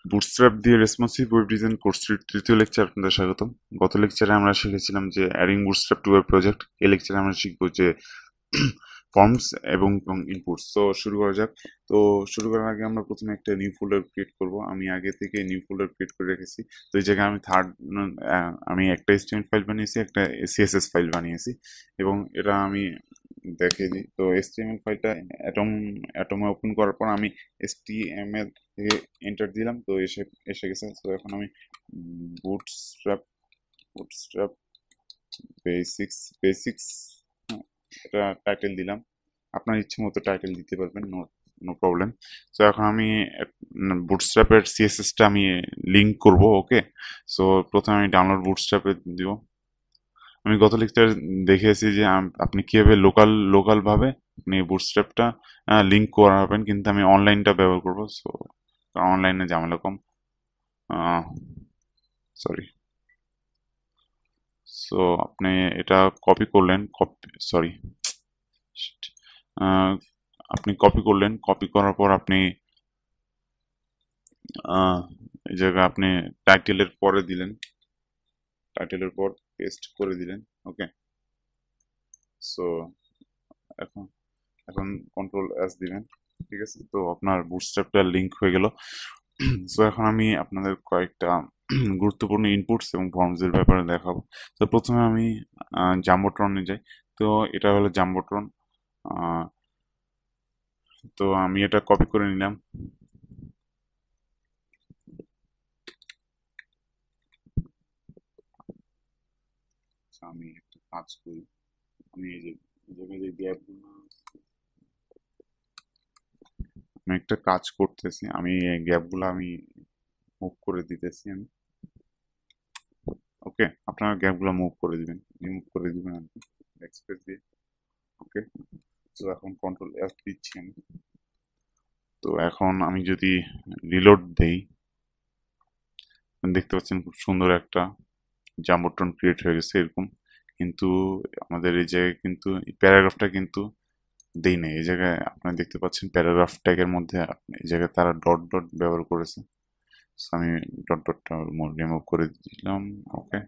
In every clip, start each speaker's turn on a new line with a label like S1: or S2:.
S1: Bootstrap দিয়ে responsive web design কোর্সটির তৃতীয় lecture আপনাদের স্বাগতম। গত লেকচারে আমরা শিখেছিলাম যে adding bootstrap to web project. এই লেকচারে আমরা শিখবো যে ফর্মস এবং ইনপুটস। তো শুরু করা যাক। তো শুরু করার আগে আমরা প্রথমে একটা নিউ ফোল্ডার ক্রিয়েট করব। আমি আগে থেকে নিউ ফোল্ডার ক্রিয়েট করে রেখেছি। তো এই জায়গায় আমি একটা HTML ফাইল বানিয়েছি, একটা CSS ফাইল বানিয়েছি এবং এটা আমি দেখিয়ে দিই। তো HTML ফাইলটা অ্যাটমে ওপেন করার পর আমি HTML থেকে এন্টার দিলাম, তো এসে গেছে। তো এখন আমি বুটস্ট্র্যাপ বুটস্ট্র্যাপ বেসিক্স এটা টাইটেল দিলাম। আপনার ইচ্ছে মতো টাইটেল দিতে পারবেন, নো নো প্রবলেম। তো এখন আমি বুটস্ট্র্যাপের সিএসএসটা আমি লিঙ্ক করব। ওকে, সো প্রথমে আমি ডাউনলোড বুটস্ট্র্যাপে দিব। আমি গত লেকচার দেখেছি যে আপনি কিভাবে লোকাল ভাবে আপনি বুটস্ট্র্যাপটা লিঙ্ক করাবেন, কিন্তু আমি অনলাইনটা ব্যবহার করব। সো অনলাইনে ঝামেলা কম। সরি। সো আপনি এটা কপি করলেন, সরি, আপনি কপি করলেন। কপি করার পর আপনি আহ, এই জায়গায় আপনি টাইটেলের পরে দিলেন, টাইটেলের পর পেস্ট করে দিলেন। ওকে, সো এখন এখন কন্ট্রোল S দিবেন। ঠিক আছে, তো আপনার বুটস্ট্র্যাপটা লিংক হয়ে গেল। সো এখন আমি আপনাদের কয়েকটা গুরুত্বপূর্ণ ইনপুটস এবং ফর্মস এর ব্যাপারে দেখাবো। তো প্রথমে আমি জাম্বোট্রনে যাই। তো এটা হলো জাম্বোট্রন। তো আমি এটা কপি করে নিলাম। আমি একটা কাজ করি, আমি এই জায়গায় যে গ্যাপগুলো, আমি একটা কাজ করতেছি, আমি এই গ্যাপগুলো আমি মুভ করে দিতেছি আমি। ওকে, আপনারা গ্যাপগুলো মুভ করে দিবেন, রিমুভ করে দিবেন আর কি, ব্যাকস্পেস দিয়ে। ওকে, তো এখন কন্ট্রোল S দিচ্ছি আমি। তো এখন আমি যদি রিলোড দেই, দেখতে পাচ্ছেন খুব সুন্দর একটা জাম্বোট্রন ক্রিয়েট হয়ে গেছে এরকম। কিন্তু আমাদের এই জায়গায় কিন্তু প্যারাগ্রাফটা কিন্তু দেই নাই। এই জায়গায় আপনারা দেখতে পাচ্ছেন প্যারাগ্রাফ ট্যাগের মধ্যে এই জায়গায় তারা ডট ডট ব্যবহার করেছে। So আমি ডট ডটটা রিমুভ করে দিলাম। ওকে,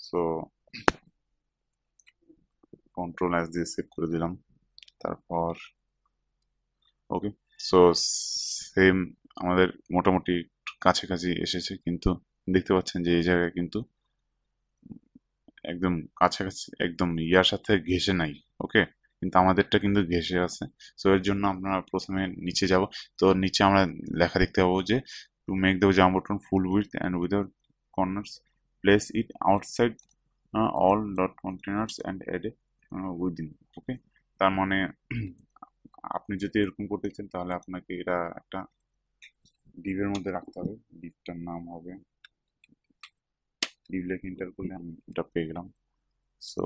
S1: সো কন্ট্রোল S দিয়ে সেভ করে দিলাম। তারপর ওকে, সো সেম আমাদের মোটামুটি কাছাকাছি এসেছে, কিন্তু দেখতে পাচ্ছেন যে এই জায়গায় কিন্তু একদম কাছাকাছি, একদম ইয়ার সাথে ঘেঁষে নাই। ওকে, কিন্তু আমাদেরটা কিন্তু ঘেঁষে আছে। সো এর জন্য আমরা প্রথমে নিচে যাব। তো নিচে আমরা লেখা দেখতে পাবো যে to make the jumbotron full width and without corners, place it outside all dot containers and add within. Okay, তার মানে আপনি যদি এরকম করতে চান তাহলে আপনাকে এটা একটা ডিভের মধ্যে রাখতে হবে। ডিভটার নাম হবে ডিভ লেখে এন্টার করলে আমি এটা পেয়ে গেলাম। সো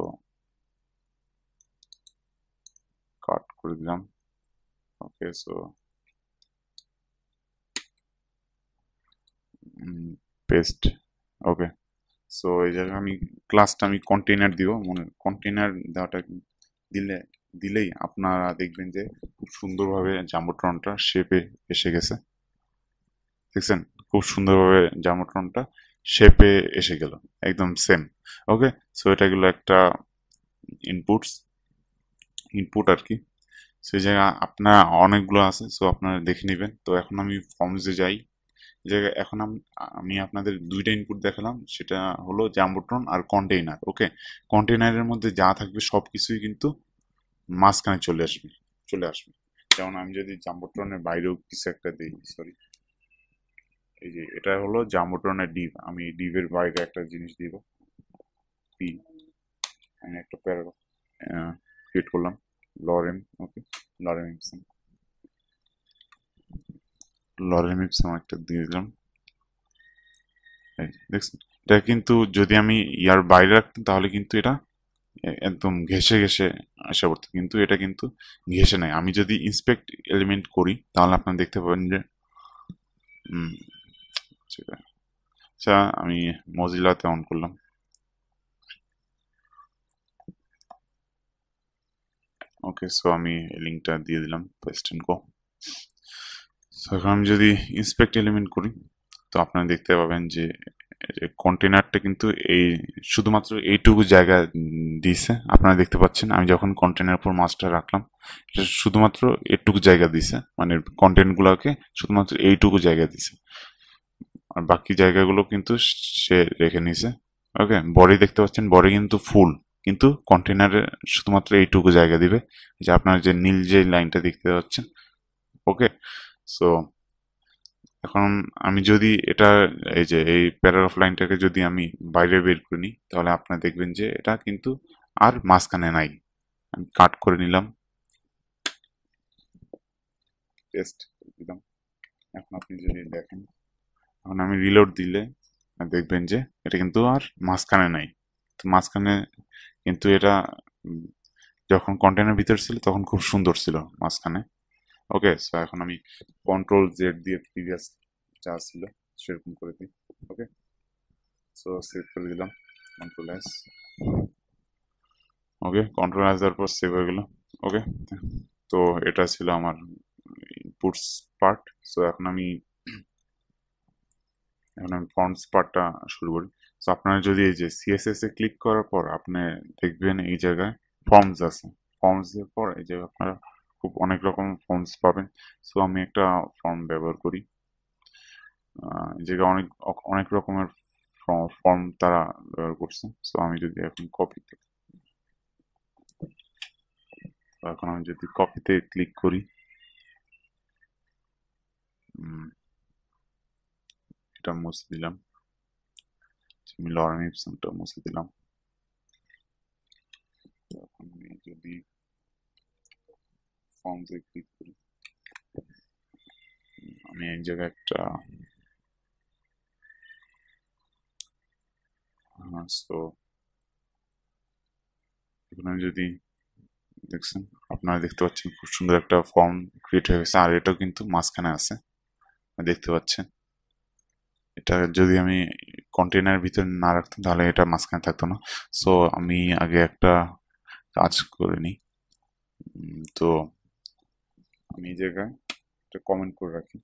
S1: কাট করে দিলাম। ওকে, সো পেস্ট। ওকে, সো এই জায়গায় আমি ক্লাসটা আমি কন্টেইনার দিব, মানে কন্টেইনার দেওয়াটা দিলে দিলেই আপনারা দেখবেন যে খুব সুন্দরভাবে জাম্বোট্রনটা শেপে এসে গেছে। দেখছেন, খুব সুন্দরভাবে জাম্বোট্রনটা শেপে এসে গেল, একদম সেম। ওকে, সো এটা গেলো একটা ইনপুটস, ইনপুট আর কি। সেই জায়গায় আপনার অনেকগুলো আছে, সো আপনারা দেখে নেবেন। তো এখন আমি ফর্মসে যাই। জায়গায় এখন আমি আপনাদের দুইটা ইনপুট দেখালাম, সেটা হলো জাম্বোট্রন আর কন্টেইনার। ওকে, কন্টেইনারের মধ্যে যা থাকবে সবকিছুই কিন্তু মাঝখানে চলে আসবে। যেমন আমি যদি জাম্বোট্রনের বাইরেও কিছু একটা দিই, সরি, এই যে এটা হলো জাম্বোট্রনের ডিভ, আমি ডিভের বাইরে একটা জিনিস দিব, পি। আমি একটা প্যারাগ্রাফ ক্রিয়েট করলাম, লরেম। ওকে, লরেম ইপসন, লরেম ইপসন একটা দিয়ে দিলাম। দেখছেন, এটা কিন্তু যদি আমি ইয়ার বাইরে রাখতাম তাহলে কিন্তু এটা একদম ঘেঁষে ঘেঁষে আসা পড়তো, কিন্তু এটা কিন্তু ঘেঁষে নাই। আমি যদি ইন্সপেক্ট এলিমেন্ট করি তাহলে আপনারা দেখতে পাবেন যে উম, সেটা, আচ্ছা আমি মজিলাতে অন করলাম। ওকে, সো আমি লিঙ্কটা দিয়ে দিলাম পেস্ট এন্ড গো। সো এখন আমি যদি ইন্সপেক্ট এলিমেন্ট করি, তো আপনারা দেখতে পাবেন যে কন্টেনারটা কিন্তু এই শুধুমাত্র এইটুকু জায়গা দিয়েছে। আপনারা দেখতে পাচ্ছেন আমি যখন কন্টেনার উপর মাছটা রাখলাম, এটা শুধুমাত্র এইটুকু জায়গা দিছে, মানে কন্টেন্ট গুলাকে শুধুমাত্র এইটুকু জায়গা দিছে, আর বাকি জায়গাগুলো কিন্তু সে রেখে নিছে। ওকে, বডি দেখতে পাচ্ছেন, বডি কিন্তু ফুল, কিন্তু কন্টেনারে শুধুমাত্র এইটুকু জায়গা দিবে, যে আপনার যে নীল যে লাইনটা দেখতে পাচ্ছেন। ওকে, সো এখন আমি যদি এটা এই যে এই প্যারাগ্রাফ লাইনটাকে যদি আমি বাইরে বের করে নিই, তাহলে আপনারা দেখবেন যে এটা কিন্তু আর মাঝখানে নাই। আমি কাট করে নিলাম, পেস্ট দিলাম। এখন আপনি যদি দেখেন, এখন আমি রিলোড দিলে দেখবেন যে এটা কিন্তু আর মাঝখানে নাই। তো মাঝখানে কিন্তু এটা যখন কন্টেনার ভিতর ছিল তখন খুব সুন্দর ছিল মাঝখানে। ওকে, সো এখন আমি কন্ট্রোল জেড দিয়ে প্রিভিয়াস যা ছিল সেরকম করে দিই। ওকে, সো সেভ করে দিলাম, কন্ট্রোল এস। ওকে, কন্ট্রোল এস দেওয়ার পর সেভ হয়ে গেল। ওকে, তো এটা ছিল আমার ইনপুটস পার্ট। সো এখন আমি ফর্মস পার্টটা শুরু করি। সো আপনারা যদি এই যে সিএসএস এ ক্লিক করার পর আপনি দেখবেন এই জায়গায় ফর্মস আছে। ফর্মস এর পর এই জায়গায় আপনারা খুব অনেক রকম ফর্মস পাবেন। সো আমি একটা ফর্ম ব্যবহার করি। এই জায়গায় অনেক অনেক রকমের ফর্ম তারা ব্যবহার করছে। সো আমি যদি এখন কপিতে, এখন আমি যদি কপিতে ক্লিক করি, এটা মুছে দিলাম, আমি লরেন ইপসনটা মুছে দিলাম। এখন আমি যদি ফর্মসে ক্লিক করি, আমি এক জায়গায় একটা সো এখানে যদি দেখছেন, আপনারা দেখতে পাচ্ছেন খুব সুন্দর একটা ফর্ম ক্রিয়েট হয়ে গেছে, আর এটাও কিন্তু মাঝখানে আছে, দেখতে পাচ্ছেন। এটা যদি আমি কন্টেনার ভিতরে না রাখতাম তাহলে এটা মাঝখানে থাকতো না। সো আমি আগে একটা কাজ করে নিই। তো আমি এই জায়গায় একটা কমেন্ট করে রাখি।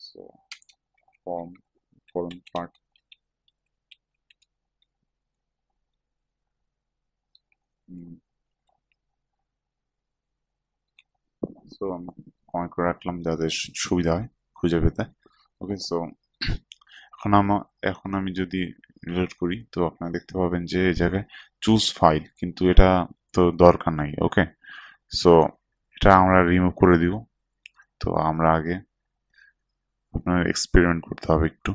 S1: সো ফর্ম পার্ট, সো আমি কমেন্ট করে রাখলাম যাতে সুবিধা হয় খুঁজে পেতে। ওকে, সো এখন আমি যদি রিলোড করি, তো আপনারা দেখতে পাবেন যে এই জায়গায় চুজ ফাইল, কিন্তু এটা তো দরকার নাই। ওকে, সো এটা আমরা রিমুভ করে দিব। তো আমরা আগে আপনার এক্সপেরিমেন্ট করতে হবে একটু।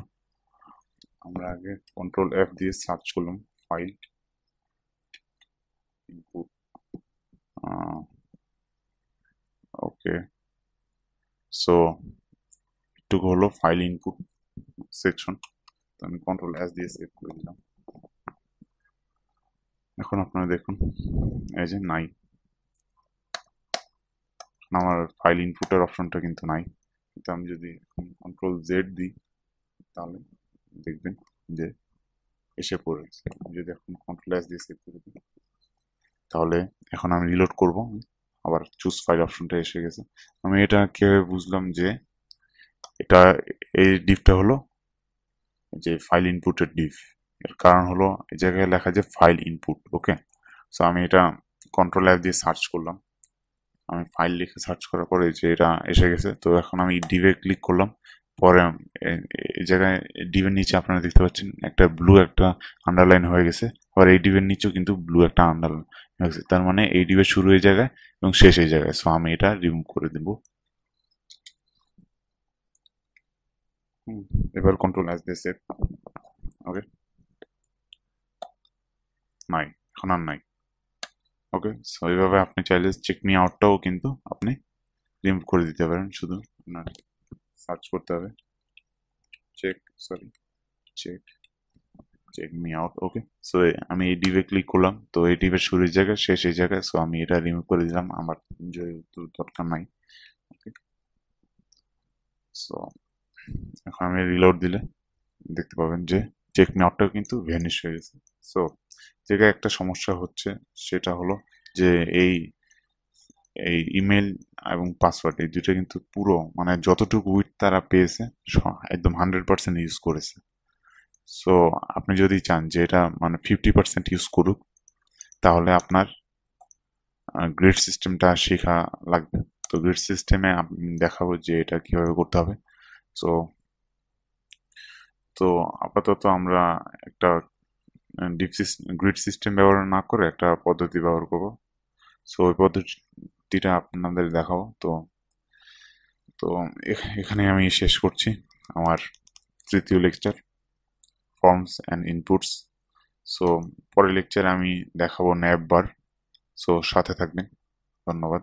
S1: আমরা আগে কন্ট্রোল এফ দিয়ে সার্চ করলাম ফাইল ইনপুট। ওকে, সো এটুকু হলো ফাইল ইনপুট সেকশন। তো আমি কন্ট্রোল এস দিয়ে সেভ করে দিলাম। এখন আপনারা দেখুন এই যে নাই, আমার ফাইল ইনপুটের অপশনটা কিন্তু নাই। কিন্তু আমি যদি কন্ট্রোল জেড দিই, তাহলে দেখবেন যে এসে পড়েছে। আমি যদি এখন কন্ট্রোল এস দিয়ে সেভ করে দিই, তাহলে এখন আমি রিলোড করব, আবার চুজ ফাইল অপশনটা এসে গেছে। আমি এটা কিভাবে বুঝলাম যে এটা এই ডিপটা হলো যে ফাইল ইনপুটের ডিপ, এর কারণ হলো এই জায়গায় লেখা যে ফাইল ইনপুট। ওকে, সো আমি এটা কন্ট্রোল এফ দিয়ে সার্চ করলাম, আমি ফাইল লিখে সার্চ করার পরে যে এটা এসে গেছে। তো এখন আমি ডিভে ক্লিক করলাম, পরে এই জায়গায় ডিভের নিচে আপনারা দেখতে পাচ্ছেন একটা ব্লু একটা আন্ডারলাইন হয়ে গেছে, আবার এই ডিভের নিচেও কিন্তু ব্লু একটা আন্ডারলাইন হয়ে গেছে। তার মানে এই ডিভের শুরু এই জায়গায় এবং শেষ এই জায়গায়। সো আমি এটা রিমুভ করে দেব। এবার কন্ট্রোল এস দিয়ে সেভ। ওকে, নাই, এখন আর নাই। ওকে, সো এইভাবে আপনি চাইলে চেক মি আউটটাও কিন্তু আপনি রিমুভ করে দিতে পারেন। শুধু আপনার সার্চ করতে হবে check, sorry, check check me out. Okay, so আমি এই ডিভে ক্লিক করলাম, তো এই ডিভের শুরুর জায়গায় শেষ এই জায়গায়। সো আমি এটা রিমুভ করে দিলাম, আমার যেহেতু দরকার নাই। ওকে, সো এখন আমি রিলোড দিলে দেখতে পাবেন যে চেক মি আউটটাও কিন্তু ভ্যানিশ হয়ে গেছে। সো জায়গায় একটা সমস্যা হচ্ছে, সেটা হলো যে এই এই ইমেল এবং পাসওয়ার্ড এই দুটো কিন্তু পুরো মানে যতটুকু উইথ তারা পেয়েছে একদম 100% ইউজ করেছে। সো আপনি যদি চান যে এটা মানে 50% ইউজ করুক, তাহলে আপনার গ্রিড সিস্টেমটা শেখা লাগবে। তো গ্রিড সিস্টেমে দেখাবো যে এটা কিভাবে করতে হবে। সো তো আপাতত আমরা একটা ডিপ গ্রিড সিস্টেম ব্যবহার না করে একটা পদ্ধতি ব্যবহার করব। সো ওই পদ্ধতিটা আপনাদের দেখাবো। তো তো এখানে আমি শেষ করছি আমার তৃতীয় lecture, forms and inputs. So পরের লেকচারে আমি দেখাবো ন্যাব বার। সো সাথে থাকবেন। ধন্যবাদ।